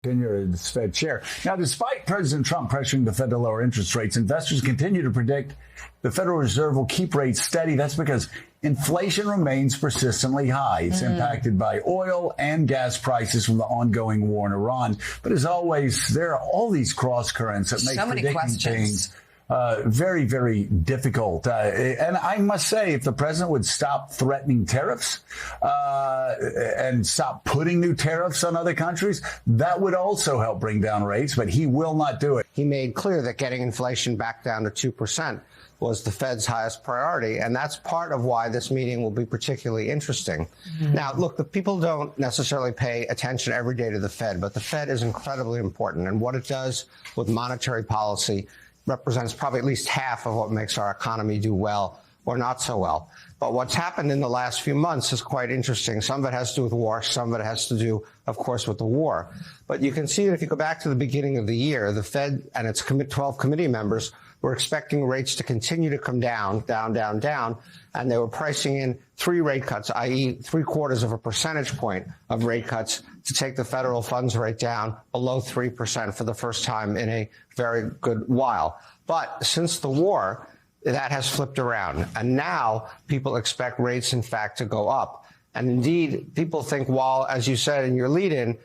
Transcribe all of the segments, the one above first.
tenure as Fed chair. Now, despite President Trump pressuring the Fed to lower interest rates, investors continue to predict the Federal Reserve will keep rates steady. That's because inflation remains persistently high. It's impacted by oil and gas prices from the ongoing war in Iran. But as always, there are all these cross currents that make predicting things very, very difficult. And I must say, if the president would stop threatening tariffs and stop putting new tariffs on other countries, that would also help bring down rates. But he will not do it. He made clear that getting inflation back down to 2% was the Fed's highest priority. And that's part of why this meeting will be particularly interesting. Now, look, the people don't necessarily pay attention every day to the Fed, but the Fed is incredibly important. And what it does with monetary policy represents probably at least half of what makes our economy do well or not so well. But what's happened in the last few months is quite interesting. Some of it has to do with war. Some of it has to do, of course, with the war. But you can see that if you go back to the beginning of the year, the Fed and its 12 committee members were expecting rates to continue to come down, and they were pricing in 3 rate cuts, i.e. 3/4 of a percentage point of rate cuts to take the federal funds rate down below 3% for the first time in a very good while. But since the war, that has flipped around. And now people expect rates, in fact, to go up. And indeed, people think, while, as you said in your lead-in,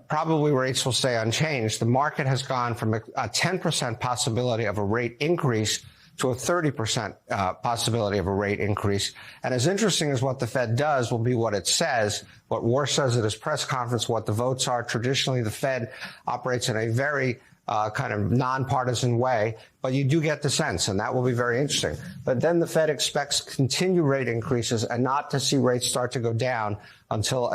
probably rates will stay unchanged. The market has gone from a 10% possibility of a rate increase to a 30% possibility of a rate increase. And as interesting as what the Fed does will be what it says, what War says at his press conference, what the votes are. Traditionally, the Fed operates in a very kind of nonpartisan way, but you do get the sense, and that will be very interesting. But then the Fed expects continued rate increases and not to see rates start to go down until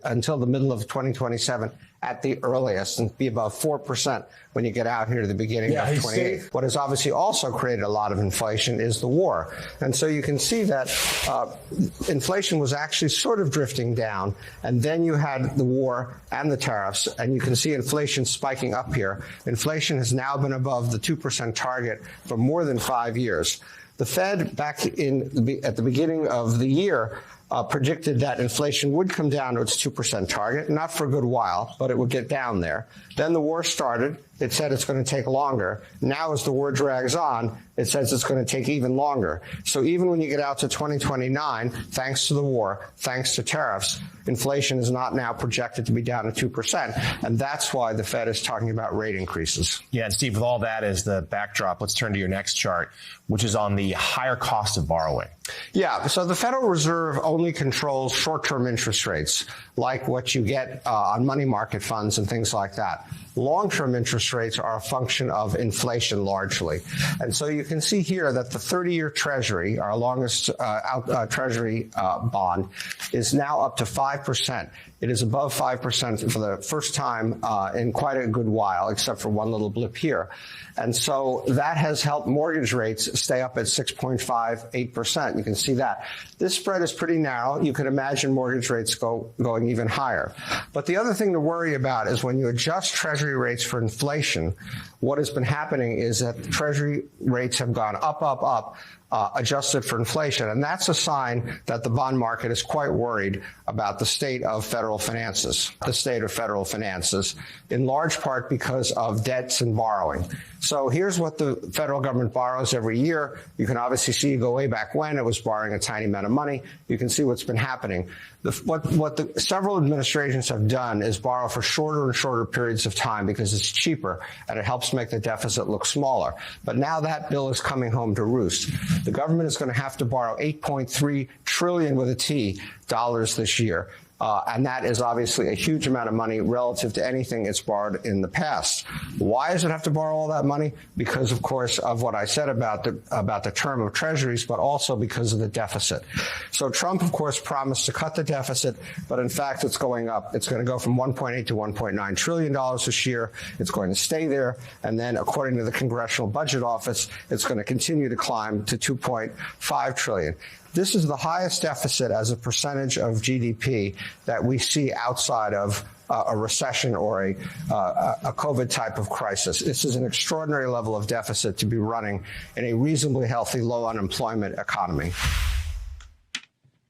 until the middle of 2027 at the earliest, and be above 4% when you get out here to the beginning of 28. What has obviously also created a lot of inflation is the war. And so you can see that inflation was actually sort of drifting down, and then you had the war and the tariffs, and you can see inflation spiking up here. Inflation has now been above the 2% target for more than 5 years. The Fed, back at the beginning of the year, predicted that inflation would come down to its 2% target, not for a good while, but it would get down there. Then the war started. It said it's going to take longer. Now, as the war drags on, it says it's going to take even longer. So even when you get out to 2029, thanks to the war, thanks to tariffs, inflation is not now projected to be down to 2%. And that's why the Fed is talking about rate increases. Yeah, and Steve, with all that as the backdrop, let's turn to your next chart, which is on the higher cost of borrowing. Yeah, so the Federal Reserve only controls short-term interest rates, like what you get on money market funds and things like that. Long-term interest rates are a function of inflation largely. And so you can see here that the 30-year Treasury, our longest Treasury bond, is now up to 5%. It is above 5% for the first time in quite a good while, except for one little blip here. And so that has helped mortgage rates stay up at 6.58%. You can see that. This spread is pretty narrow. You can imagine mortgage rates going even higher. But the other thing to worry about is when you adjust Treasury rates for inflation, what has been happening is that Treasury rates have gone up, adjusted for inflation. And that's a sign that the bond market is quite worried about the state of federal finances, in large part because of debts and borrowing. So here's what the federal government borrows every year. You can obviously see, go way back when it was borrowing a tiny amount of money. You can see what's been happening. What the several administrations have done is borrow for shorter and shorter periods of time because it's cheaper and it helps make the deficit look smaller. But now that bill is coming home to roost. The government is going to have to borrow $8.3 trillion with a T dollars this year. And that is obviously a huge amount of money relative to anything it's borrowed in the past. Why does it have to borrow all that money? Because, of course, of what I said about the term of treasuries, but also because of the deficit. So Trump, of course, promised to cut the deficit, but in fact, it's going up. It's going to go from $1.8 to $1.9 trillion this year. It's going to stay there. And then, according to the Congressional Budget Office, it's going to continue to climb to $2.5 trillion. This is the highest deficit as a percentage of GDP that we see outside of a recession or a COVID type of crisis. This is an extraordinary level of deficit to be running in a reasonably healthy, low unemployment economy.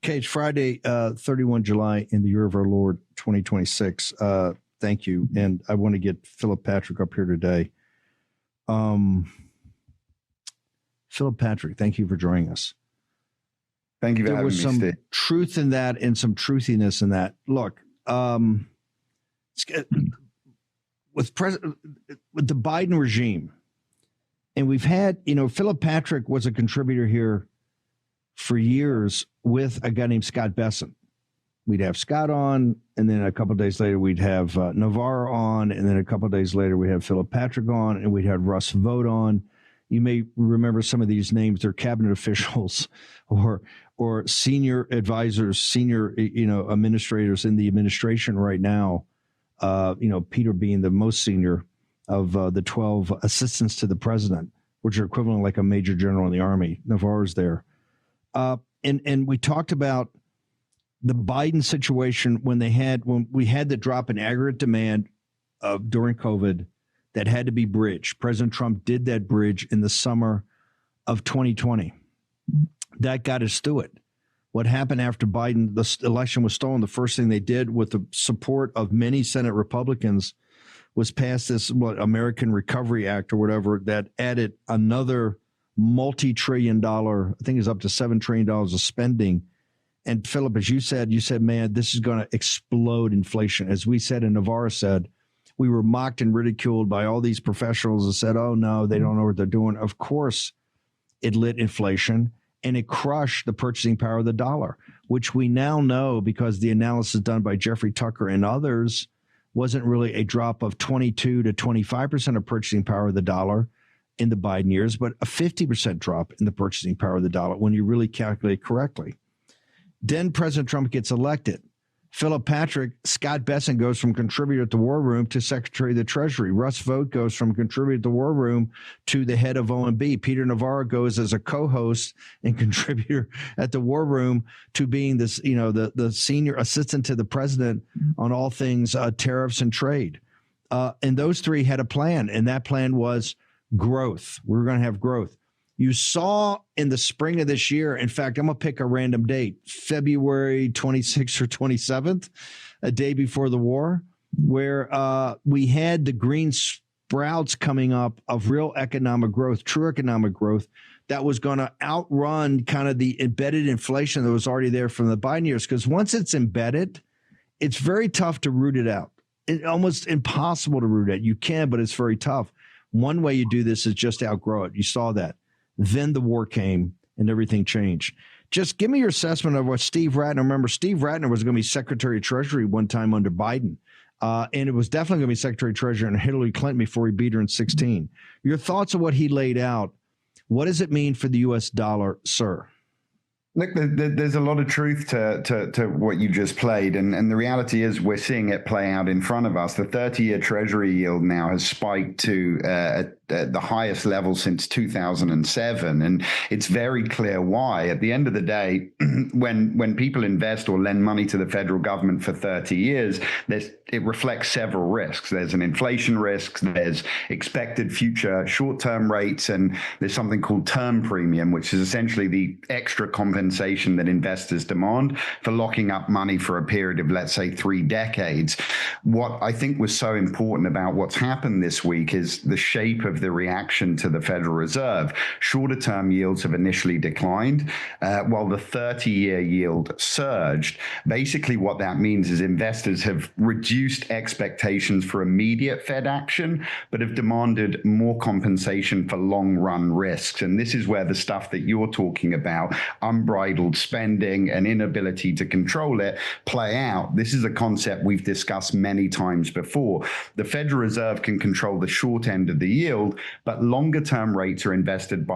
Okay, it's Friday, 31 July in the year of our Lord, 2026. Thank you. And I want to get Phillip Patrick up here today. Phillip Patrick, thank you for joining us. Thank you for there having was me, some Steve. truth in that and some truthiness in that. Look, with the Biden regime, and we've had, Phillip Patrick was a contributor here for years with a guy named Scott Besson. We'd have Scott on, and then a couple of days later, we'd have Navarro on, and then a couple of days later, we have Phillip Patrick on, and we'd have Russ Vought on. You may remember some of these names. They're cabinet officials or senior advisors, senior, administrators in the administration right now. Peter being the most senior of the 12 assistants to the president, which are equivalent like a major general in the Army. Navarro's there. And we talked about the Biden situation when we had the drop in aggregate demand during COVID that had to be bridged. President Trump did that bridge in the summer of 2020. That got us through it. What happened after Biden, the election was stolen, the first thing they did with the support of many Senate Republicans was pass this American Recovery Act or whatever that added another multi-trillion dollar, I think it's up to $7 trillion of spending. And Phillip, as you said, man, this is going to explode inflation. As we said and Navarro said, we were mocked and ridiculed by all these professionals that said, oh, no, they don't know what they're doing. Of course, it lit inflation and it crushed the purchasing power of the dollar, which we now know because the analysis done by Jeffrey Tucker and others wasn't really a drop of 22 to 25% of purchasing power of the dollar in the Biden years, but a 50% drop in the purchasing power of the dollar when you really calculate correctly. Then President Trump gets elected. Phillip Patrick, Scott Besson goes from contributor at the War Room to Secretary of the Treasury. Russ Vought goes from contributor at the War Room to the head of OMB. Peter Navarro goes as a co-host and contributor at the War Room to being this, the senior assistant to the president on all things tariffs and trade. And those three had a plan, and that plan was growth. We were going to have growth. You saw in the spring of this year, in fact, I'm going to pick a random date, February 26th or 27th, a day before the war, where we had the green sprouts coming up of real economic growth, true economic growth, that was going to outrun kind of the embedded inflation that was already there from the Biden years. Because once it's embedded, it's very tough to root it out. It's almost impossible to root it. You can, but it's very tough. One way you do this is just outgrow it. You saw that. Then the war came and everything changed. Just give me your assessment of what Steve Rattner, remember, Steve Rattner was going to be Secretary of Treasury one time under Biden. And it was definitely going to be Secretary of Treasury under Hillary Clinton before he beat her in 2016. Your thoughts on what he laid out. What does it mean for the U.S. dollar, sir? Look, there's a lot of truth to what you just played. And the reality is we're seeing it play out in front of us. The 30-year Treasury yield now has spiked to the highest level since 2007. And it's very clear why. At the end of the day, when people invest or lend money to the federal government for 30 years, it reflects several risks. There's an inflation risk, there's expected future short-term rates, and there's something called term premium, which is essentially the extra compensation that investors demand for locking up money for a period of, let's say, 3 decades. What I think was so important about what's happened this week is the shape of the reaction to the Federal Reserve. Shorter term yields have initially declined, while the 30-year yield surged. Basically, what that means is investors have reduced expectations for immediate Fed action, but have demanded more compensation for long-run risks. And this is where the stuff that you're talking about, unbridled spending and inability to control it, play out. This is a concept we've discussed many times before. The Federal Reserve can control the short end of the yield, but longer term rates are dictated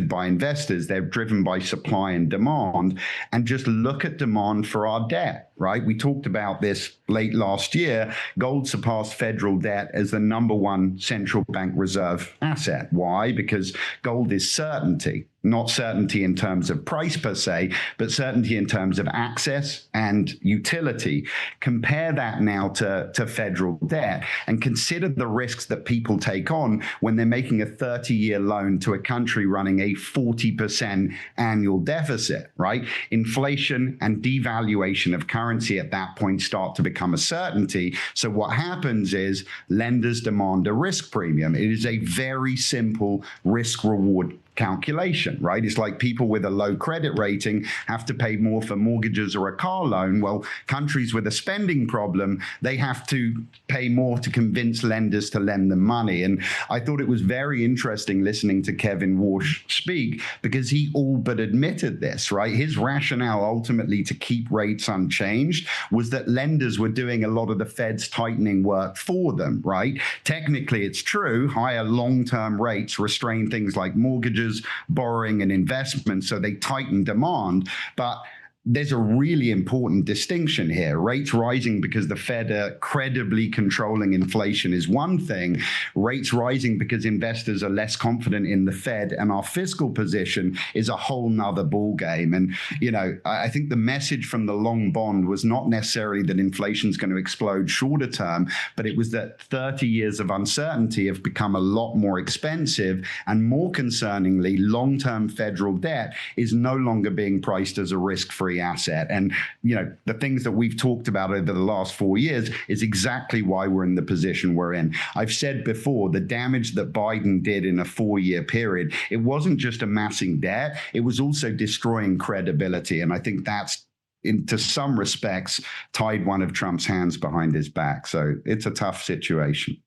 by investors. They're driven by supply and demand. And just look at demand for our debt, right? We talked about this late last year. Gold surpassed federal debt as the #1 central bank reserve asset. Why? Because gold is certainty. Not certainty in terms of price per se, but certainty in terms of access and utility. Compare that now to federal debt and consider the risks that people take on when they're making a 30-year loan to a country running a 40% annual deficit, right? Inflation and devaluation of currency currency at that point start to become a certainty. So what happens is lenders demand a risk premium. It is a very simple risk reward calculation, right? It's like people with a low credit rating have to pay more for mortgages or a car loan. Well, countries with a spending problem, they have to pay more to convince lenders to lend them money. And I thought it was very interesting listening to Kevin Warsh speak, because he all but admitted this, right? His rationale ultimately to keep rates unchanged was that lenders were doing a lot of the Fed's tightening work for them, right? Technically, it's true. Higher long-term rates restrain things like mortgages, borrowing, and investment, so they tighten demand. But there's a really important distinction here. Rates rising because the Fed are credibly controlling inflation is one thing. Rates rising because investors are less confident in the Fed and our fiscal position is a whole nother ballgame. And, you know, I think the message from the long bond was not necessarily that inflation is going to explode shorter term, but it was that 30 years of uncertainty have become a lot more expensive. And more concerningly, long-term federal debt is no longer being priced as a risk-free asset. And, you know, the things that we've talked about over the last 4 years is exactly why we're in the position we're in. I've said before, the damage that Biden did in a 4-year period, it wasn't just amassing debt, it was also destroying credibility. And I think that's, to some respects, tied one of Trump's hands behind his back. So it's a tough situation.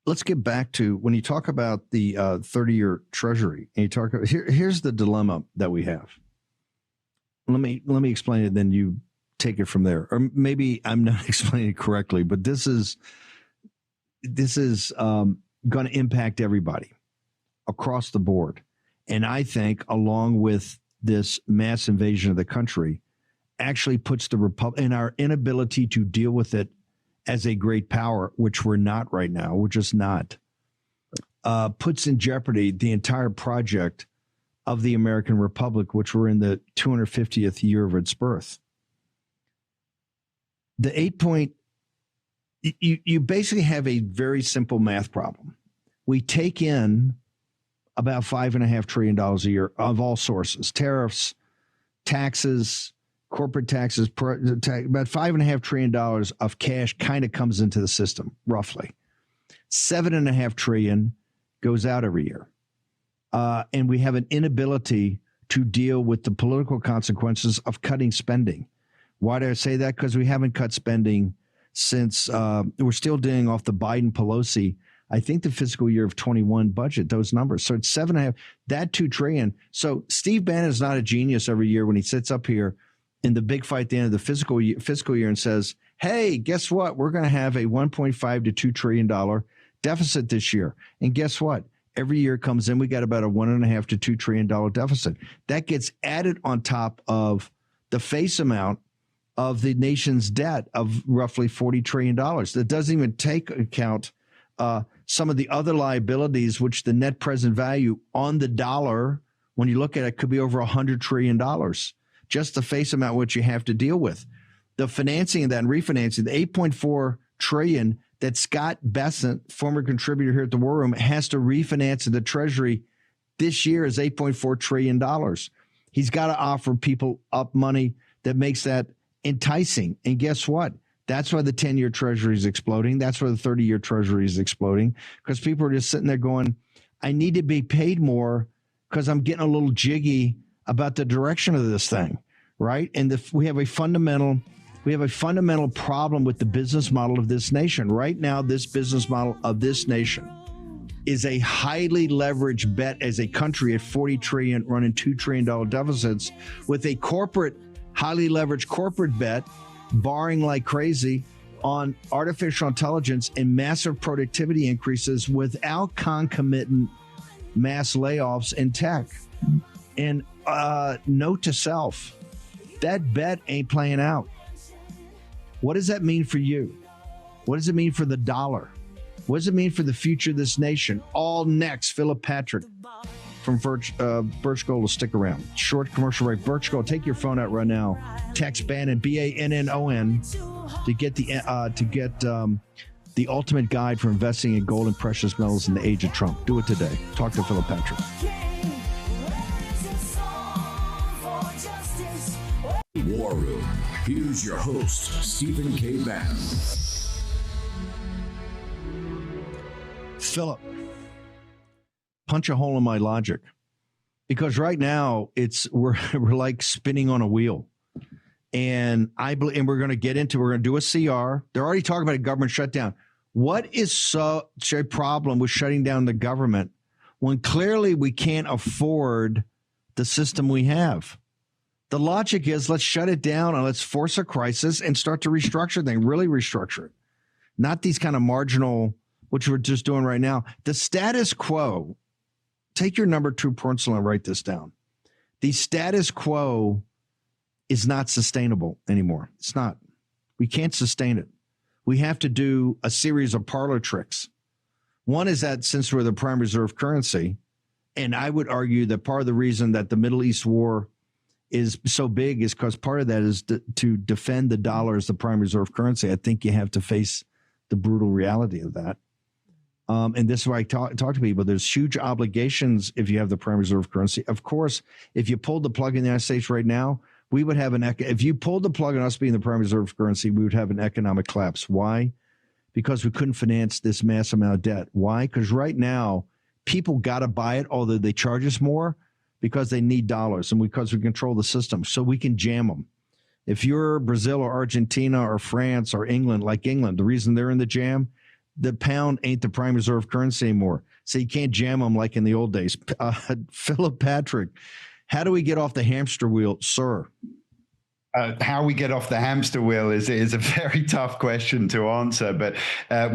Let's get back to when you talk about the 30-year Treasury, and you talk about here's the dilemma that we have. Let me explain it, then you take it from there. Or maybe I'm not explaining it correctly, but this is going to impact everybody across the board. And I think, along with this mass invasion of the country, actually puts the Republic in our inability to deal with it as a great power, which we're not right now, we're just not, puts in jeopardy the entire project of the American Republic, which we're in the 250th year of its birth. The 8 point, you basically have a very simple math problem. We take in about $5.5 trillion a year of all sources, tariffs, taxes, corporate taxes, about $5.5 trillion of cash kind of comes into the system, roughly. $7.5 trillion goes out every year. And we have an inability to deal with the political consequences of cutting spending. Why do I say that? Because we haven't cut spending since we're still dealing off the Biden-Pelosi, I think the fiscal year of 21 budget, those numbers. So it's 7.5, that $2 trillion. So Steve Bannon is not a genius every year when he sits up here in the big fight at the end of the fiscal year and says, hey, guess what? We're going to have a $1.5 to $2 trillion deficit this year. And guess what? Every year comes in, we got about a $1.5 to $2 trillion deficit. That gets added on top of the face amount of the nation's debt of roughly $40 trillion. That doesn't even take account some of the other liabilities, which the net present value on the dollar, when you look at it, could be over $100 trillion. Just the face amount which you have to deal with. The financing of that and refinancing, the $8.4 trillion that Scott Bessent, former contributor here at the WarRoom, has to refinance in the Treasury this year is $8.4 trillion. He's got to offer people up money that makes that enticing. And guess what? That's why the 10-year Treasury is exploding. That's why the 30-year Treasury is exploding, because people are just sitting there going, I need to be paid more because I'm getting a little jiggy about the direction of this thing, right? And we have a fundamental problem with the business model of this nation. Right now, this business model of this nation is a highly leveraged bet as a country at $40 trillion, running $2 trillion deficits, with a highly leveraged corporate bet, borrowing like crazy on artificial intelligence and massive productivity increases without concomitant mass layoffs in tech. And note to self, that bet ain't playing out. What does that mean for you? What does it mean for the dollar? What does it mean for the future of this nation? All next, Phillip Patrick from Birch Gold will stick around. Short commercial break. Birch Gold, take your phone out right now. Text Bannon, Bannon, to get the ultimate guide for investing in gold and precious metals in the age of Trump. Do it today. Talk to Phillip Patrick. War Room. Here's your host, Stephen K. Bannon. Phillip, punch a hole in my logic, because right now we're like spinning on a wheel, and we're going to do a CR. They're already talking about a government shutdown. What is such a problem with shutting down the government when clearly we can't afford the system we have? The logic is let's shut it down and let's force a crisis and start to restructure things, really restructure it. Not these kind of marginal, which we're just doing right now. The status quo, take your number 2 pencil and write this down. The status quo is not sustainable anymore. It's not. We can't sustain it. We have to do a series of parlor tricks. One is that since we're the prime reserve currency, and I would argue that part of the reason that the Middle East war is so big is because part of that is to defend the dollar as the prime reserve currency. I think you have to face the brutal reality of that. And this is why I talk to people. There's huge obligations if you have the prime reserve currency. Of course, if you pulled the plug in the United States right now, we would have if you pulled the plug on us being the prime reserve currency, we would have an economic collapse. Why? Because we couldn't finance this massive amount of debt. Why? Because right now, people got to buy it, although they charge us more, because they need dollars and because we control the system, so we can jam them. If you're Brazil or Argentina or France or England, like England, the reason they're in the jam, the pound ain't the prime reserve currency anymore. So you can't jam them like in the old days. Phillip Patrick, how do we get off the hamster wheel, sir? How we get off the hamster wheel is a very tough question to answer, but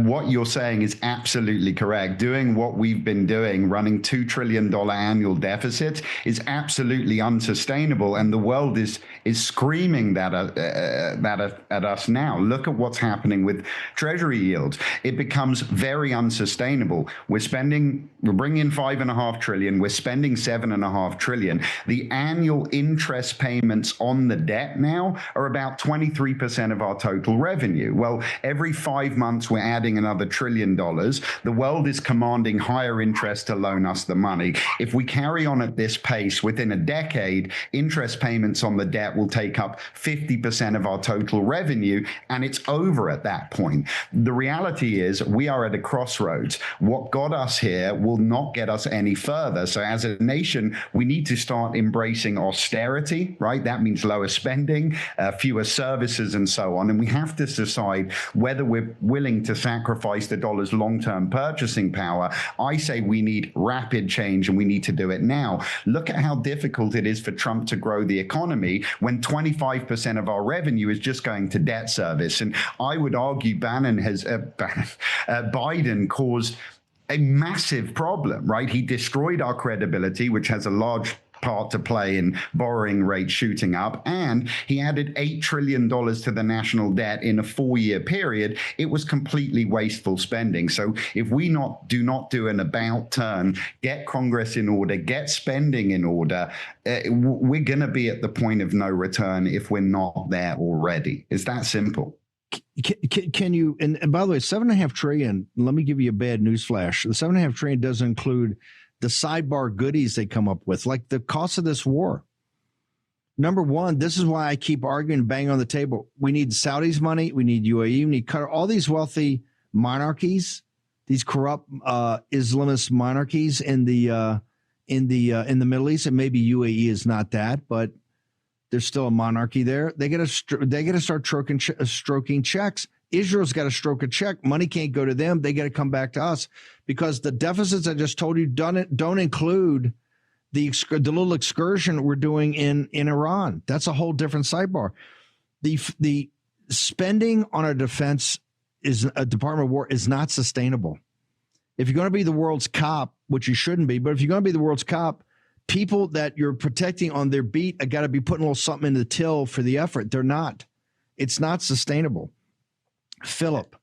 what you're saying is absolutely correct. Doing what we've been doing, running $2 trillion annual deficits, is absolutely unsustainable, and the world is screaming that at us now. Look at what's happening with Treasury yields. It becomes very unsustainable. We're bringing in $5.5 trillion. We're spending $7.5 trillion. The annual interest payments on the debt now are about 23% of our total revenue. Well, every 5 months, we're adding another $1 trillion. The world is commanding higher interest to loan us the money. If we carry on at this pace, within a decade, interest payments on the debt will take up 50% of our total revenue, and it's over at that point. The reality is we are at a crossroads. What got us here will not get us any further. So as a nation, we need to start embracing austerity, right? That means lower spending, fewer services, and so on. And we have to decide whether we're willing to sacrifice the dollar's long-term purchasing power. I say we need rapid change, and we need to do it now. Look at how difficult it is for Trump to grow the economy when 25% of our revenue is just going to debt service. And I would argue Biden caused a massive problem, right? He destroyed our credibility, which has a large part to play in borrowing rates shooting up, and he added $8 trillion to the national debt in a 4-year period. It was completely wasteful spending. So if we do not do an about turn, get Congress in order, get spending in order, we're going to be at the point of no return if we're not there already. It's that simple. Can you, and by the way, $7.5 trillion, let me give you a bad news flash. The $7.5 trillion doesn't include the sidebar goodies they come up with, like the cost of this war. Number one, this is why I keep arguing, bang on the table. We need Saudi's money. We need UAE. We need Qatar. All these wealthy monarchies, these corrupt Islamist monarchies in the Middle East, and maybe UAE is not that, but there's still a monarchy there. They got to start stroking checks. Israel's got to stroke a check. Money can't go to them. They got to come back to us, because the deficits I just told you don't include the little excursion we're doing in Iran. That's a whole different sidebar. The spending on our defense is a Department of War is not sustainable. If you're going to be the world's cop, which you shouldn't be, but if you're going to be the world's cop, people that you're protecting on their beat got to be putting a little something in the till for the effort. They're not. It's not sustainable. Phillip,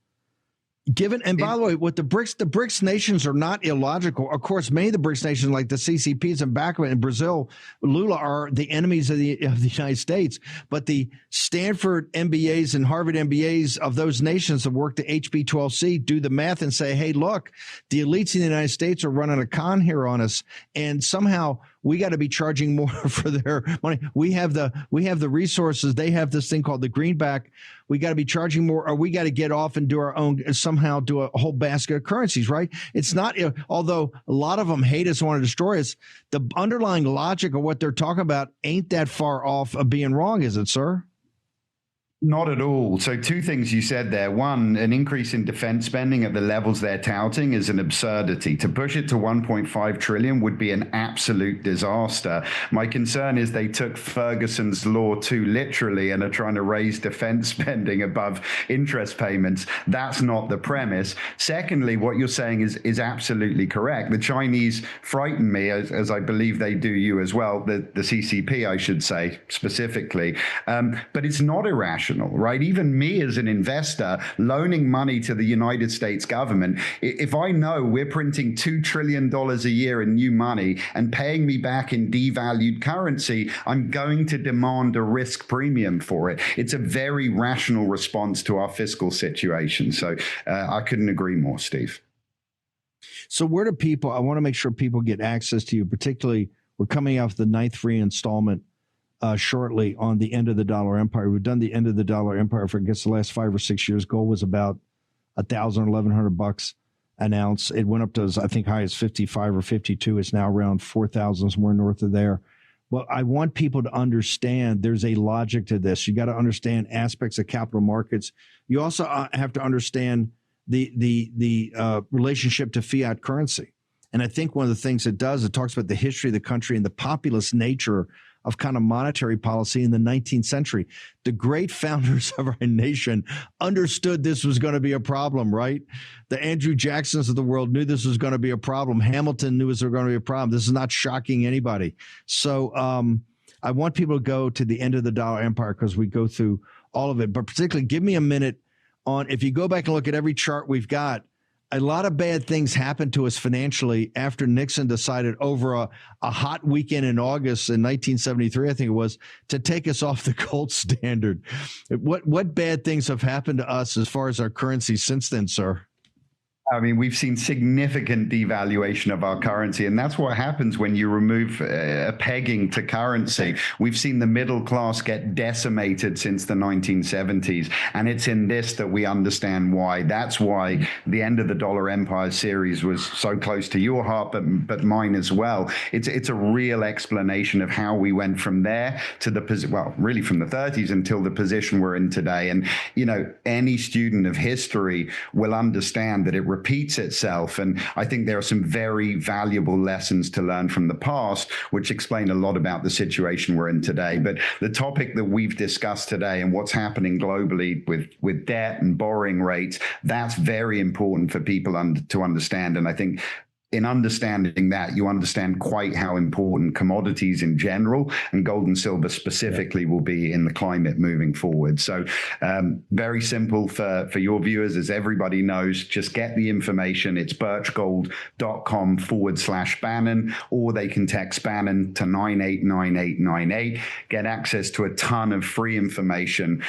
and by the way, with the BRICS nations are not illogical. Of course, many of the BRICS nations, like the CCPs and Backward in Brazil, Lula, are the enemies of the United States. But the Stanford MBAs and Harvard MBAs of those nations that work the HB12C do the math and say, hey, look, the elites in the United States are running a con here on us. And somehow we got to be charging more for their money. We have the resources. They have this thing called the greenback. We got to be charging more, or we got to get off and do our own, somehow do a whole basket of currencies, right? It's not, although a lot of them hate us, want to destroy us, the underlying logic of what they're talking about ain't that far off of being wrong, is it, sir? Not at all. So two things you said there. One, an increase in defense spending at the levels they're touting is an absurdity. To push it to 1.5 trillion would be an absolute disaster. My concern is they took Ferguson's law too literally and are trying to raise defense spending above interest payments. That's not the premise. Secondly, what you're saying is absolutely correct. The Chinese frighten me, as I believe they do you as well, the CCP, I should say, specifically. But it's not irrational. Right? Even me as an investor loaning money to the United States government, if I know we're printing $2 trillion a year in new money and paying me back in devalued currency, I'm going to demand a risk premium for it. It's a very rational response to our fiscal situation. So I couldn't agree more, Steve. So where do people, I want to make sure people get access to you, particularly we're coming off the 9th free installment shortly on the End of the Dollar Empire. We've done the End of the Dollar Empire for, I guess, the last 5 or 6 years. Gold was about $1,000, $1,100 an ounce. It went up to, I think, high as 55 or 52. It's now around 4,000, somewhere north of there. Well, I want people to understand there's a logic to this. You got to understand aspects of capital markets. You also have to understand the relationship to fiat currency. And I think one of the things it does, it talks about the history of the country and the populist nature of kind of monetary policy in the 19th century. The great founders of our nation understood this was going to be a problem, right? The Andrew Jacksons of the world knew this was going to be a problem. Hamilton knew this was going to be a problem. This is not shocking anybody. So I want people to go to the End of the Dollar Empire because we go through all of it. But particularly, give me a minute on, if you go back and look at every chart we've got, a lot of bad things happened to us financially after Nixon decided over a hot weekend in August in 1973, I think it was, to take us off the gold standard. What bad things have happened to us as far as our currency since then, sir? I mean, we've seen significant devaluation of our currency, and that's what happens when you remove a pegging to currency. We've seen the middle class get decimated since the 1970s, and it's in this that we understand why. That's why the End of the Dollar Empire series was so close to your heart, but mine as well. It's a real explanation of how we went from there to really from the 30s until the position we're in today. And, any student of history will understand that it repeats itself. And I think there are some very valuable lessons to learn from the past, which explain a lot about the situation we're in today. But the topic that we've discussed today and what's happening globally with debt and borrowing rates, that's very important for people to understand. And I think in understanding that, you understand quite how important commodities in general and gold and silver specifically will be in the climate moving forward. So very simple for your viewers, as everybody knows, just get the information. It's birchgold.com/Bannon, or they can text Bannon to 989898, get access to a ton of free information,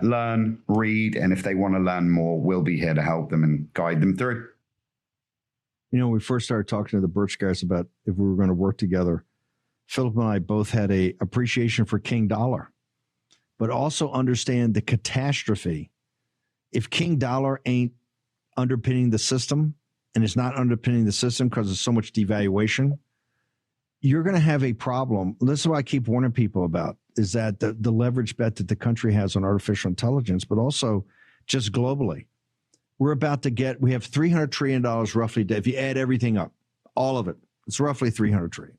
learn, read, and if they want to learn more, we'll be here to help them and guide them through. When we first started talking to the Birch guys about if we were going to work together, Phillip and I both had a appreciation for King Dollar, but also understand the catastrophe. If King Dollar ain't underpinning the system, and it's not underpinning the system because of so much devaluation, you're going to have a problem. This is what I keep warning people about, is that the leverage bet that the country has on artificial intelligence, but also just globally. We have $300 trillion roughly. If you add everything up, all of it, it's roughly $300 trillion.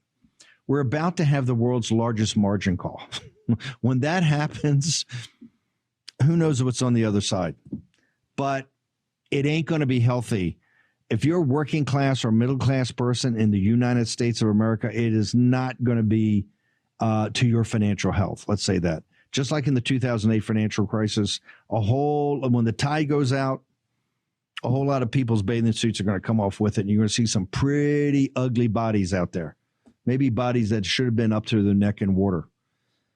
We're about to have the world's largest margin call. When that happens, who knows what's on the other side? But it ain't going to be healthy. If you're a working class or middle class person in the United States of America, it is not going to be to your financial health. Let's say that. Just like in the 2008 financial crisis, when the tide goes out, a whole lot of people's bathing suits are going to come off with it, and you're going to see some pretty ugly bodies out there, maybe bodies that should have been up to their neck in water.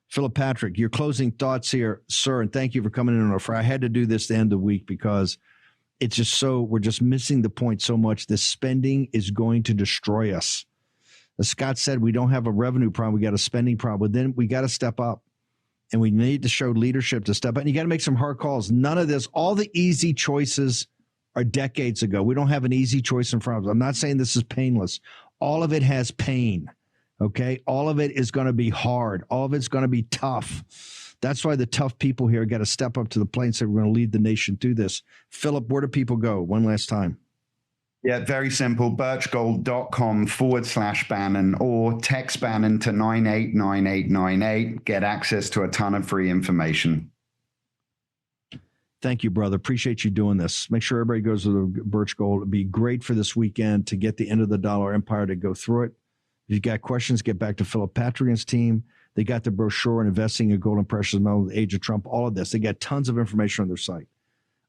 Phillip Patrick, your closing thoughts here, sir, and thank you for coming in on I had to do this the end of the week because we're just missing the point so much. This spending is going to destroy us. As Scott said, we don't have a revenue problem. We got a spending problem. Then we got to step up. And we need to show leadership to step up. And you got to make some hard calls. None of this, all the easy choices are decades ago. We don't have an easy choice in front of us. I'm not saying this is painless. All of it has pain, okay? All of it is going to be hard. All of it's going to be tough. That's why the tough people here got to step up to the plate and say, we're going to lead the nation through this. Philip, where do people go? One last time. Yeah, very simple. birchgold.com/Bannon or text Bannon to 989898. Get access to a ton of free information. Thank you, brother. Appreciate you doing this. Make sure everybody goes to the Birch Gold. It'd be great for this weekend to get the End of the Dollar Empire to go through it. If you've got questions, get back to Phillip Patrick and his team. They got the brochure on investing in gold and precious metals, the age of Trump, all of this. They got tons of information on their site.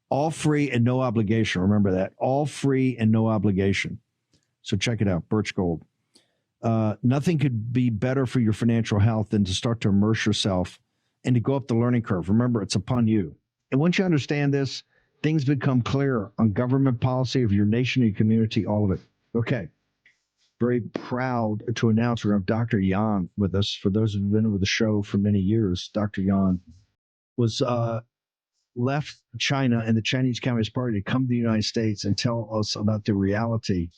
All free and no obligation. Remember that. All free and no obligation. So check it out, Birch Gold. Nothing could be better for your financial health than to start to immerse yourself and to go up the learning curve. Remember, it's upon you. And once you understand this, things become clearer on government policy of your nation and your community, all of it. Okay. Very proud to announce we have Dr. Yan with us. For those who've been over the show for many years, Dr. Yan was left China and the Chinese Communist Party to come to the United States and tell us about the reality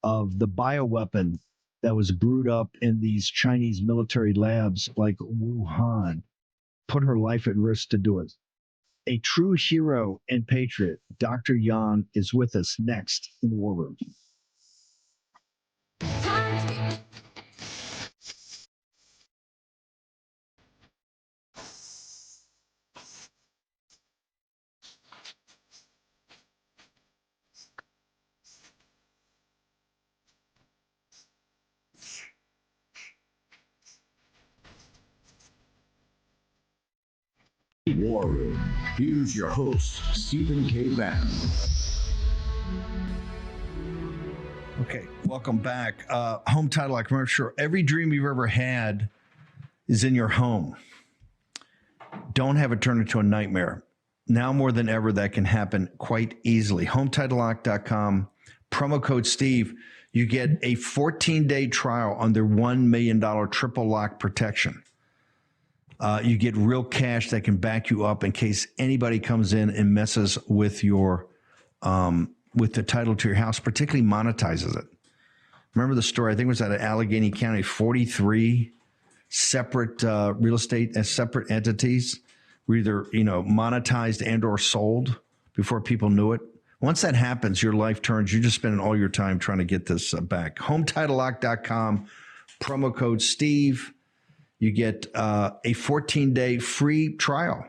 of the bioweapon that was brewed up in these Chinese military labs like Wuhan, put her life at risk to do it. A true hero and patriot, Dr. Yan, is with us next in the War Room. War Room. Here's your host, Stephen K. Bannon. Okay, welcome back. Home title, I can remember, sure, every dream you've ever had is in your home. Don't have it turn into a nightmare. Now more than ever, that can happen quite easily. HomeTitleLock.com, promo code Steve. You get a 14-day trial on their $1 million triple lock protection. You get real cash that can back you up in case anybody comes in and messes with your with the title to your house, particularly monetizes it. Remember the story? I think it was out of Allegheny County. 43 separate real estate as separate entities were either monetized and or sold before people knew it. Once that happens, your life turns. You're just spending all your time trying to get this back. HomeTitleLock.com, promo code Steve. You get a 14-day free trial.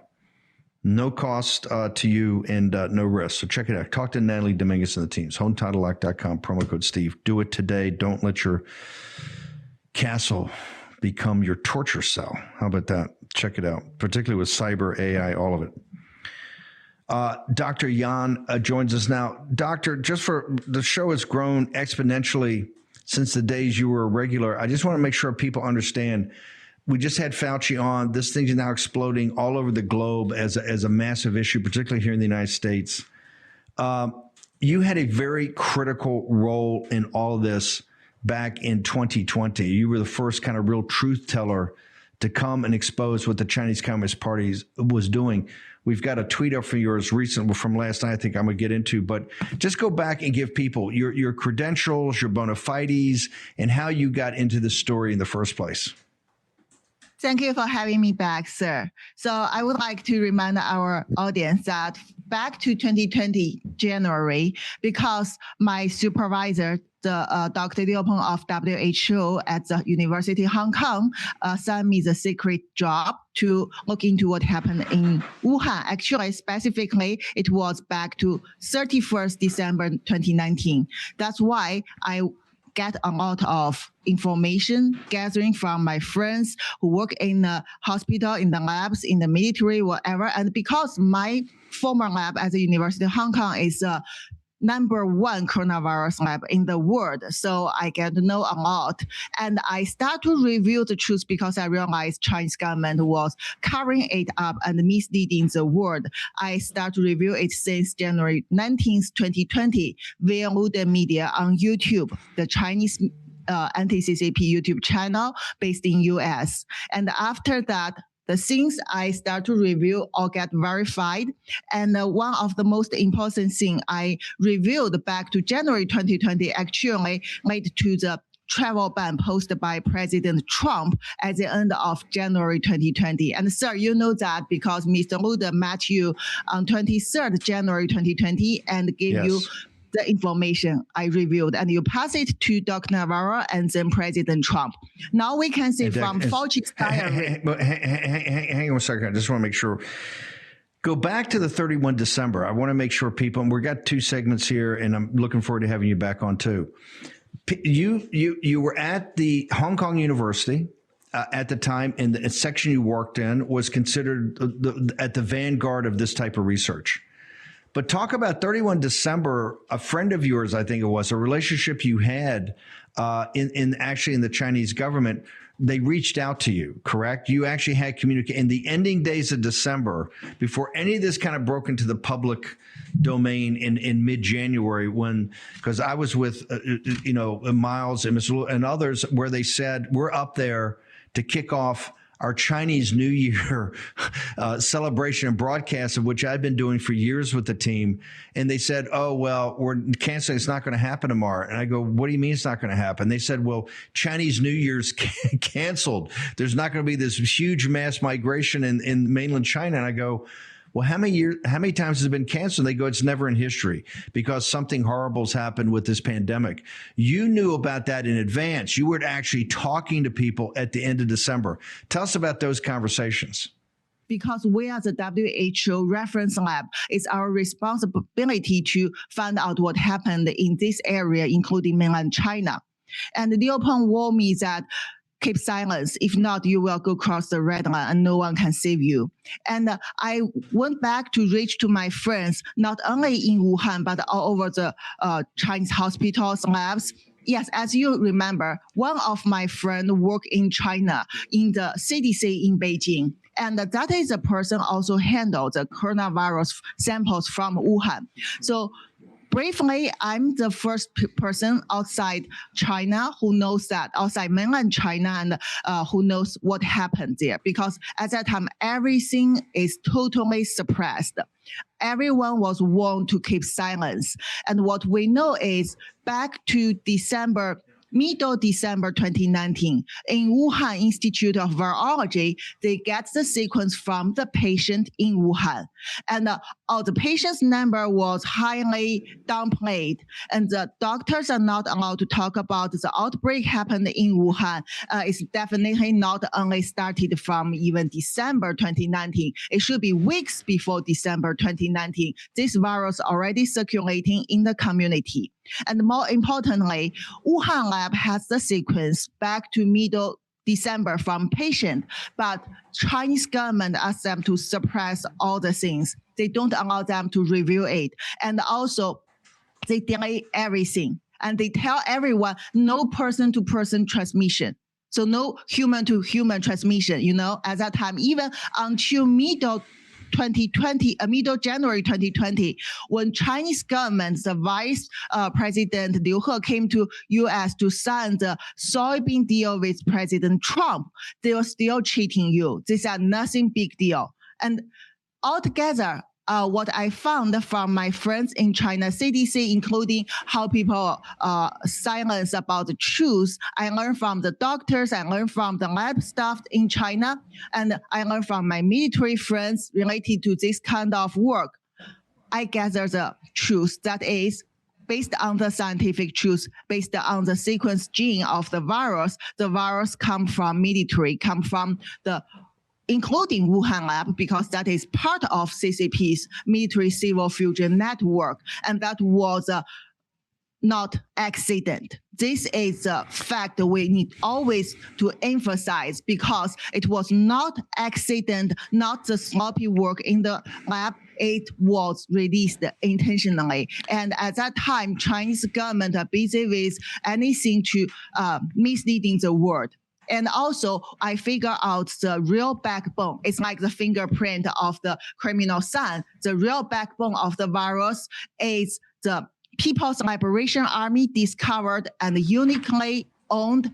No cost to you and no risk. So check it out. Talk to Natalie Dominguez and the teams. HomeTitleLock.com, promo code Steve. Do it today. Don't let your castle become your torture cell. How about that? Check it out, particularly with cyber, AI, all of it. Dr. Yan joins us now. Doctor, just for the show has grown exponentially since the days you were a regular. I just want to make sure people understand. We just had Fauci on. This thing is now exploding all over the globe as a massive issue, particularly here in the United States. You had a very critical role in all of this back in 2020. You were the first kind of real truth teller to come and expose what the Chinese Communist Party was doing. We've got a tweet up from yours recent from last night I think I'm going to get into, but just go back and give people your credentials, your bona fides, and how you got into this story in the first place. Thank you for having me back, sir. So I would like to remind our audience that back to 2020 January, because my supervisor, the Dr. Li-Meng of WHO at the University of Hong Kong, sent me the secret job to look into what happened in Wuhan. Actually, specifically, it was back to 31st December 2019. That's why I get a lot of information gathering from my friends who work in the hospital, in the labs, in the military, whatever. And because my former lab at the University of Hong Kong is #1 coronavirus lab in the world. So I get to know a lot. And I start to reveal the truth because I realized Chinese government was covering it up and misleading the world. I start to reveal it since January 19th, 2020, via the media on YouTube. The Chinese anti-CCP YouTube channel based in US. And after that, the things I start to review all get verified. And one of the most important things I reviewed back to January 2020 actually led to the travel ban posted by President Trump at the end of January 2020. And sir, you know that because Mr. Luda met you on 23rd January 2020 and gave you the information I reviewed, and you pass it to Dr. Navarro and then President Trump. Now we can see from Fauci's diary. Hang on a second. I just want to make sure. Go back to the 31 December. I want to make sure people, and we've got 2 segments here, and I'm looking forward to having you back on too. You were at the Hong Kong University at the time, and the section you worked in was considered at the vanguard of this type of research. But talk about 31 December, a friend of yours, I think it was, a relationship you had in the Chinese government. They reached out to you, correct? You actually had communication in the ending days of December, before any of this kind of broke into the public domain in mid-January, because I was with, Miles and Mr. and others, where they said, we're up there to kick off our Chinese New Year celebration and broadcast, of which I've been doing for years with the team. And they said, oh, well, we're canceling. It's not going to happen tomorrow. And I go, what do you mean it's not going to happen? They said, well, Chinese New Year's canceled. There's not going to be this huge mass migration in mainland China. And I go, well, how many times has it been canceled? They go, it's never in history, because something horrible has happened with this pandemic. You knew about that in advance. You were actually talking to people at the end of December. Tell us about those conversations. Because we are the WHO reference lab, it's our responsibility to find out what happened in this area, including mainland China. And the open warned me that keep silence. If not, you will go across the red line and no one can save you. And I went back to reach to my friends, not only in Wuhan, but all over the Chinese hospitals, labs. Yes, as you remember, one of my friends worked in China in the CDC in Beijing. And that is a person also handled the coronavirus samples from Wuhan. So briefly, I'm the first person outside China who knows that, outside mainland China, and who knows what happened there. Because at that time, everything is totally suppressed. Everyone was warned to keep silence. And what we know is back to middle December 2019, in Wuhan Institute of Virology, they get the sequence from the patient in Wuhan. And the patient's number was highly downplayed. And the doctors are not allowed to talk about the outbreak happened in Wuhan. It's definitely not only started from even December 2019. It should be weeks before December 2019. This virus already circulating in the community. And more importantly, Wuhan lab has the sequence back to middle December from patient, but Chinese government asked them to suppress all the things. They don't allow them to review it. And also, they delay everything. And they tell everyone no person-to-person transmission. So no human-to-human transmission, at that time, even until middle January 2020, when Chinese government, the Vice President Liu He came to U.S. to sign the soybean deal with President Trump, they were still cheating you. These are nothing big deal. And altogether, what I found from my friends in China CDC, including how people silence about the truth, I learned from the doctors, I learned from the lab staff in China, and I learned from my military friends related to this kind of work. I gather the truth that is based on the scientific truth, based on the sequence gene of the virus come from military, come from including Wuhan lab, because that is part of CCP's military civil fusion network. And that was not accident. This is a fact we need always to emphasize, because it was not accident, not the sloppy work in the lab. It was released intentionally. And at that time, Chinese government are busy with anything to misleading the world. And also, I figure out the real backbone. It's like the fingerprint of the criminal son. The real backbone of the virus is the People's Liberation Army discovered and uniquely owned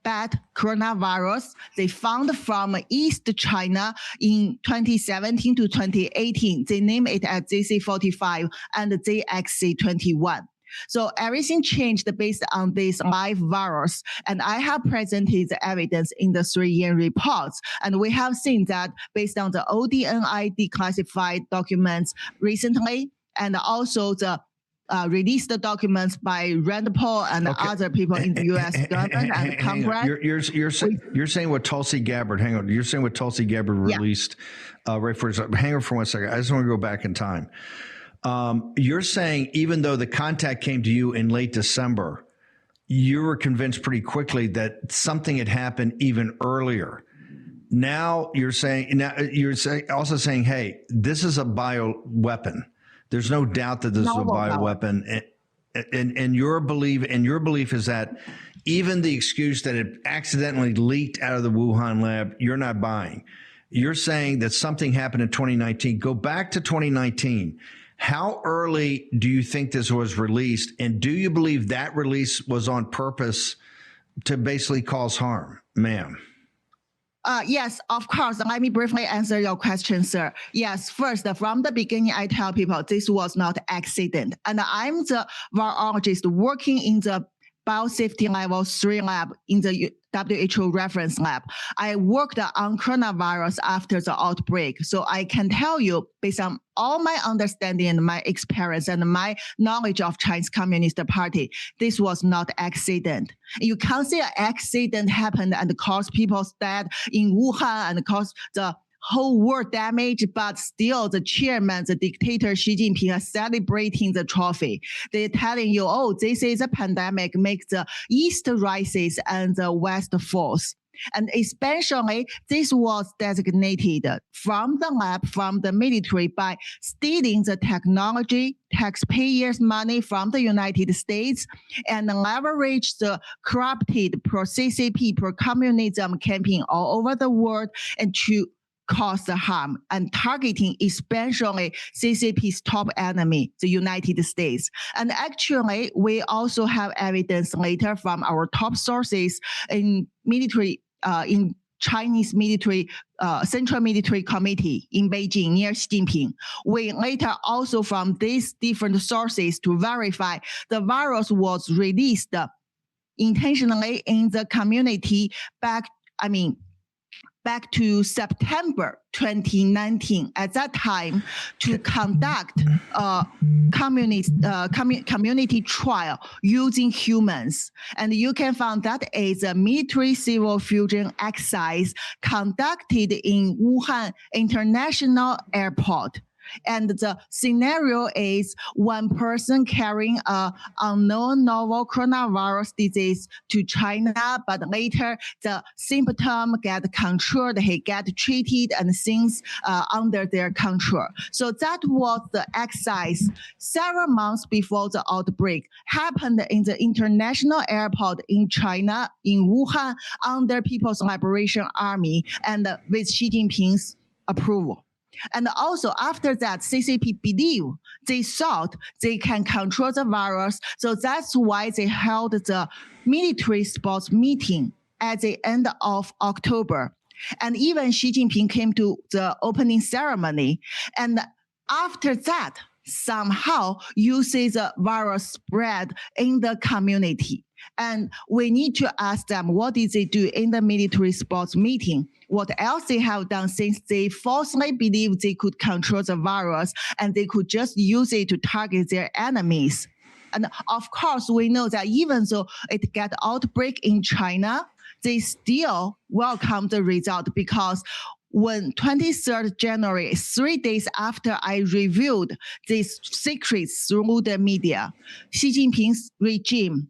bad coronavirus they found from East China in 2017 to 2018. They name it as ZC45 and ZXC21. So everything changed based on this live virus. And I have presented the evidence in the 3-year reports. And we have seen that based on the ODNI declassified documents recently, and also the released documents by Rand Paul and other people in the U.S. government and Congress. You're saying what Tulsi Gabbard, hang on, you're saying what Tulsi Gabbard released right for a second. Hang on for 1 second. I just want to go back in time. You're saying even though the contact came to you in late December, you were convinced pretty quickly that something had happened even earlier. Now you're also saying, hey, this is a bioweapon. There's no doubt that this is a bioweapon. And your belief is that even the excuse that it accidentally leaked out of the Wuhan lab, you're not buying. You're saying that something happened in 2019. Go back to 2019. How early do you think this was released? And do you believe that release was on purpose to basically cause harm, ma'am? Yes, of course. Let me briefly answer your question, sir. Yes, first, from the beginning, I tell people this was not accident. And I'm the virologist working in the biosafety level 3 lab in the WHO reference lab. I worked on coronavirus after the outbreak. So I can tell you, based on all my understanding and my experience and my knowledge of Chinese Communist Party, this was not accident. You can't say an accident happened and cause people's death in Wuhan and cause the whole world damage, but still the chairman, the dictator Xi Jinping are celebrating the trophy. They're telling you, oh, this is a pandemic, makes the East rises and the West falls. And especially this was designated from the lab, from the military by stealing the technology, taxpayers' money from the United States and leverage the corrupted pro-CCP, pro-communism campaign all over the world and to cause the harm and targeting especially CCP's top enemy, the United States. And actually, we also have evidence later from our top sources in military, in Chinese military, Central Military Committee in Beijing near Xi Jinping. We later also from these different sources to verify the virus was released intentionally in the community back to September 2019. At that time, to conduct a community trial using humans. And you can find that is a military-civil fusion exercise conducted in Wuhan International Airport. And the scenario is one person carrying a unknown novel coronavirus disease to China, but later the symptom get controlled, he get treated and things under their control. So that was the exercise several months before the outbreak happened in the international airport in China, in Wuhan, under People's Liberation Army and with Xi Jinping's approval. And also after that, CCP believe they thought they can control the virus. So that's why they held the military sports meeting at the end of October. And even Xi Jinping came to the opening ceremony. And after that, somehow you see the virus spread in the community. And we need to ask them, what did they do in the military sports meeting? What else they have done since they falsely believed they could control the virus and they could just use it to target their enemies? And of course, we know that even though it got outbreak in China, they still welcome the result because when 23rd January, 3 days after I revealed these secrets through the media, Xi Jinping's regime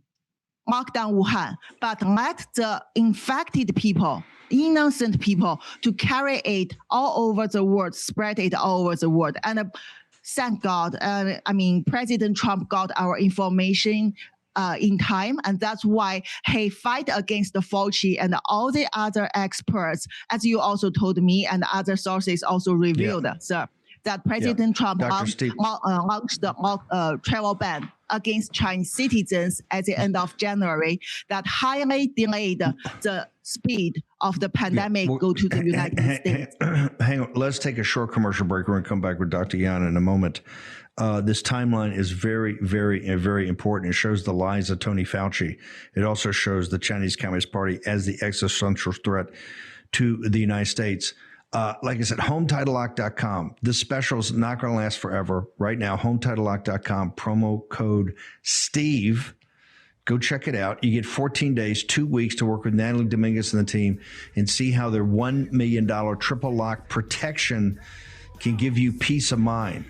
locked down Wuhan, but let the infected people, innocent people, to carry it all over the world, spread it all over the world. And thank God, President Trump got our information in time, and that's why he fight against the Fauci and all the other experts, as you also told me, and other sources also revealed, sir, that President Trump launched the travel ban against Chinese citizens at the end of January that highly delayed the speed of the pandemic go to the United States. Hang on. Let's take a short commercial break. We're going to come back with Dr. Yan in a moment. This timeline is very, very, very important. It shows the lies of Tony Fauci. It also shows the Chinese Communist Party as the existential threat to the United States. Like I said, HomeTitleLock.com. This special is not going to last forever. Right now, HomeTitleLock.com, promo code Steve. Go check it out. You get 14 days, 2 weeks to work with Natalie Dominguez and the team and see how their $1 million triple lock protection can give you peace of mind.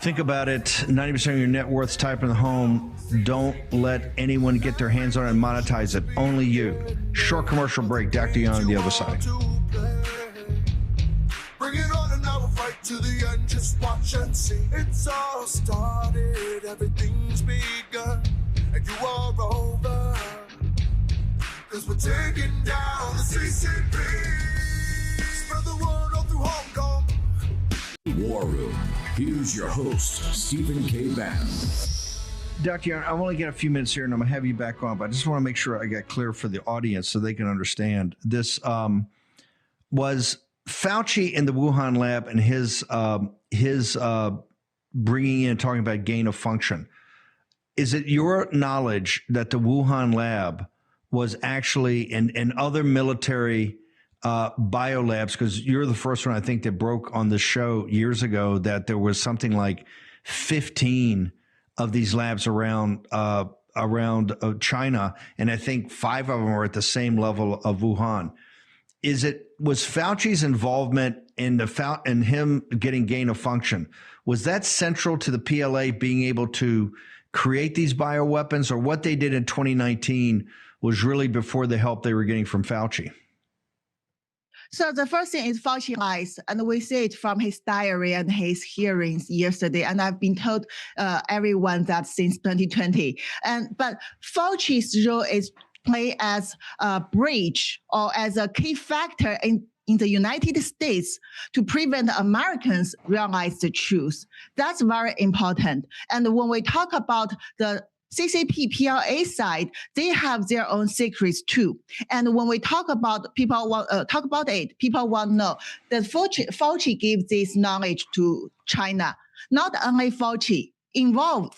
Think about it. 90% of your net worth's tied up in the home. Don't let anyone get their hands on it and monetize it. Only you. Short commercial break. Dr. Yan on the other side. Bring it on and I will fight to the end. Just watch and see. It's all started. Everything's begun. And you are over. Cause we're taking down the CCP. Spread the word all through Hong Kong. War Room. Here's your host, Stephen K. Bannon. Dr. Yan, I only got a few minutes here and I'm going to have you back on, but I just want to make sure I got clear for the audience so they can understand. This was Fauci in the Wuhan lab and his bringing in, talking about gain of function. Is it your knowledge that the Wuhan lab was actually in other military biolabs, because you're the first one I think that broke on the show years ago that there was something like 15 of these labs around China, and I think 5 of them are at the same level of Wuhan. Was Fauci's involvement in him getting gain of function, was that central to the PLA being able to create these bioweapons, or what they did in 2019 was really before the help they were getting from Fauci? So the first thing is Fauci lies, and we see it from his diary and his hearings yesterday. And I've been told everyone that since 2020. But Fauci's role is play as a bridge or as a key factor in the United States to prevent Americans realize the truth. That's very important. And when we talk about the CCP PLA side, they have their own secrets too. And when we talk about people want to know that Fauci gives this knowledge to China. Not only Fauci involved,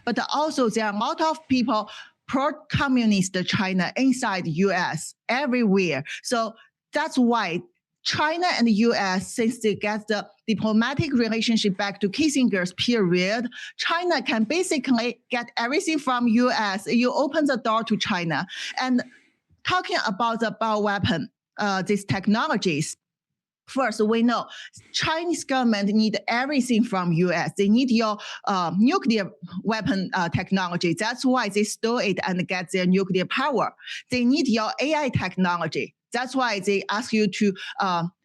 but also there are a lot of people pro-communist China inside the U.S. everywhere. So that's why China and the U.S., since they get the diplomatic relationship back to Kissinger's period, China can basically get everything from U.S. You open the door to China. And talking about the bioweapon, these technologies, first, we know Chinese government need everything from U.S. They need your nuclear weapon technology. That's why they stole it and get their nuclear power. They need your AI technology. That's why they ask you to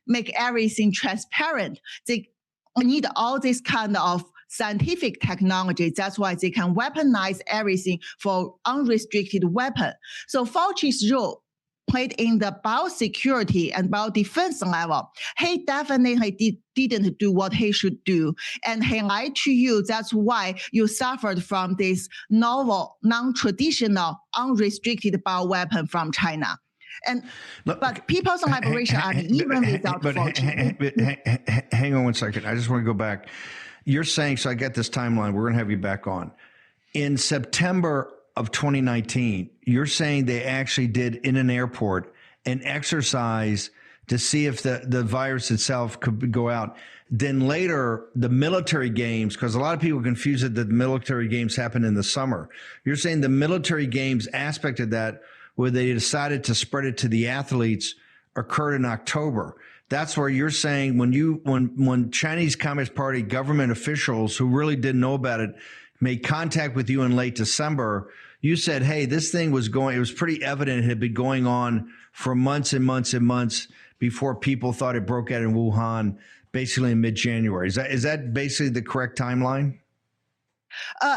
make everything transparent. They need all this kind of scientific technology. That's why they can weaponize everything for unrestricted weapon. So Fauci's role played in the biosecurity and biodefense level. He definitely didn't do what he should do. And he lied to you. That's why you suffered from this novel, non-traditional, unrestricted bioweapon from China. But People's Liberation Army, even without Fauci. Hang on one second. I just want to go back. You're saying, so I get this timeline. We're going to have you back on. In September of 2019, you're saying they actually did in an airport an exercise to see if the virus itself could go out. Then later, the military games, because a lot of people confuse it that the military games happen in the summer. You're saying the military games aspect of that, where they decided to spread it to the athletes, occurred in October. That's where you're saying when Chinese Communist Party government officials who really didn't know about it made contact with you in late December, you said, hey, this thing was going, it was pretty evident it had been going on for months and months and months before people thought it broke out in Wuhan, basically in mid-January. Is that basically the correct timeline?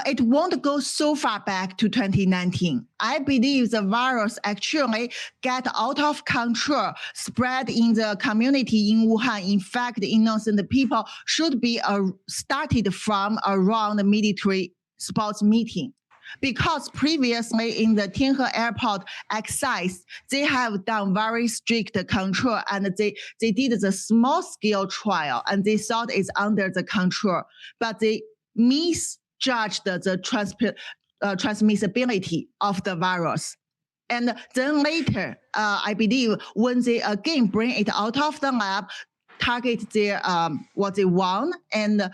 It won't go so far back to 2019. I believe the virus actually got out of control, spread in the community in Wuhan. In fact, innocent people should be started from around the military sports meeting. Because previously in the Tianhe Airport excise, they have done very strict control and they did the small scale trial and they thought it's under the control, but they misjudged the transmissibility of the virus. And then later, I believe when they again bring it out of the lab, target their what they want, and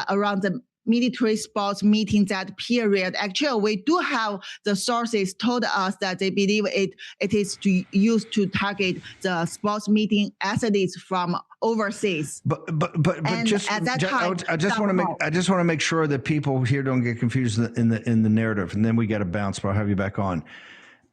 around the military sports meeting that period. Actually, we do have the sources told us that they believe it is used to target the sports meeting athletes from overseas. But just at that time, I just want to make sure that people here don't get confused in the narrative, and then we got to bounce. But I'll have you back on.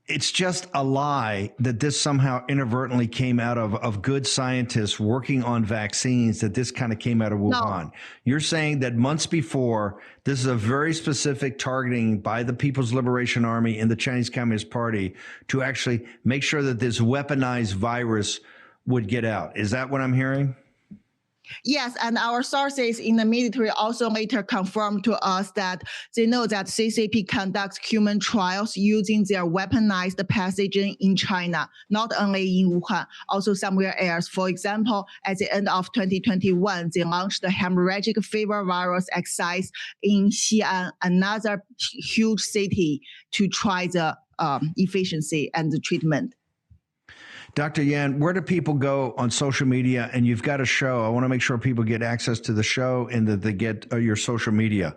It's just a lie that this somehow inadvertently came out of good scientists working on vaccines, that this kind of came out of Wuhan. No. You're saying that months before, this is a very specific targeting by the People's Liberation Army and the Chinese Communist Party to actually make sure that this weaponized virus would get out. Is that what I'm hearing? Yes, and our sources in the military also later confirmed to us that they know that CCP conducts human trials using their weaponized pathogen in China, not only in Wuhan, also somewhere else. For example, at the end of 2021, they launched the hemorrhagic fever virus excise in Xi'an, another huge city, to try the efficiency and the treatment. Dr. Yan, where do people go on social media? And you've got a show. I want to make sure people get access to the show and that they get your social media.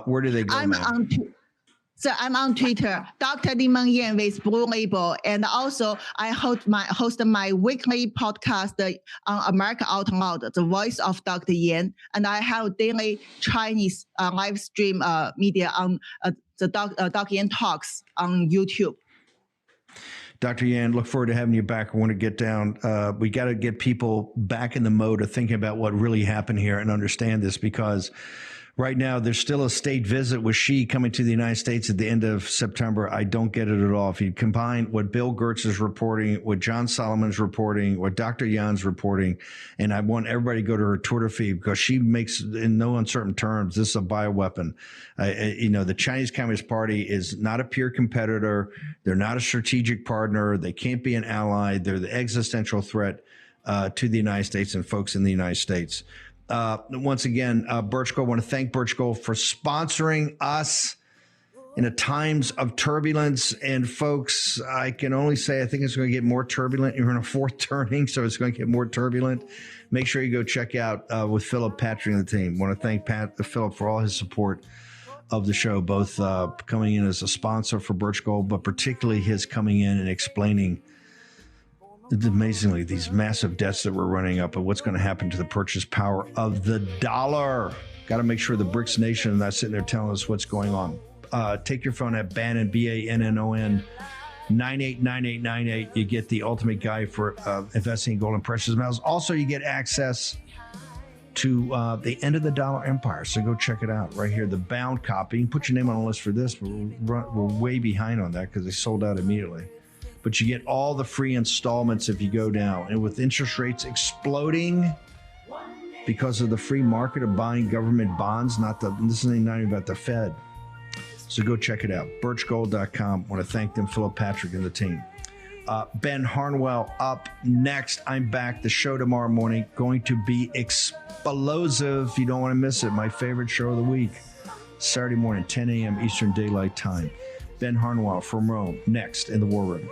Where do they go? I'm on Twitter, Dr. Li-Meng Yan with Blue Label. And also I host my weekly podcast on America Out Loud, The Voice of Dr. Yan. And I have daily Chinese live stream media on the Dr. Yan Talks on YouTube. Dr. Yan, look forward to having you back. I want to get down. We got to get people back in the mode of thinking about what really happened here and understand this, because right now there's still a state visit with Xi coming to the United States at the end of September. I don't get it at all. If you combine what Bill Gertz is reporting, what John Solomon's reporting, what Dr. Yan's reporting, and I want everybody to go to her Twitter feed, because she makes, in no uncertain terms, this is a bioweapon. The Chinese Communist Party is not a peer competitor. They're not a strategic partner. They can't be an ally. They're the existential threat to the United States and folks in the United States. Once again, Birch Gold, I want to thank Birch Gold for sponsoring us in a times of turbulence. And folks, I can only say I think it's going to get more turbulent. You're in a fourth turning, so it's going to get more turbulent. Make sure you go check out with Phillip Patrick and the team. I want to thank Phillip for all his support of the show, both coming in as a sponsor for Birch Gold, but particularly his coming in and explaining amazingly these massive debts that we're running up and what's going to happen to the purchase power of the dollar. Got to make sure the BRICS nation is not sitting there telling us what's going on. Take your phone at Bannon, Bannon, 989898. You get the ultimate guide for investing in gold and precious metals. Also, you get access to the End of the Dollar Empire. So go check it out right here. The bound copy. You can put your name on the list for this, but we're way behind on that because they sold out immediately. But you get all the free installments if you go down. And with interest rates exploding because of the free market of buying government bonds, this is not even about the Fed. So go check it out. Birchgold.com. I want to thank them, Phillip Patrick and the team. Ben Harnwell up next. I'm back. The show tomorrow morning going to be explosive. You don't want to miss it. My favorite show of the week. Saturday morning, 10 a.m. Eastern Daylight Time. Ben Harnwell from Rome next in the War Room.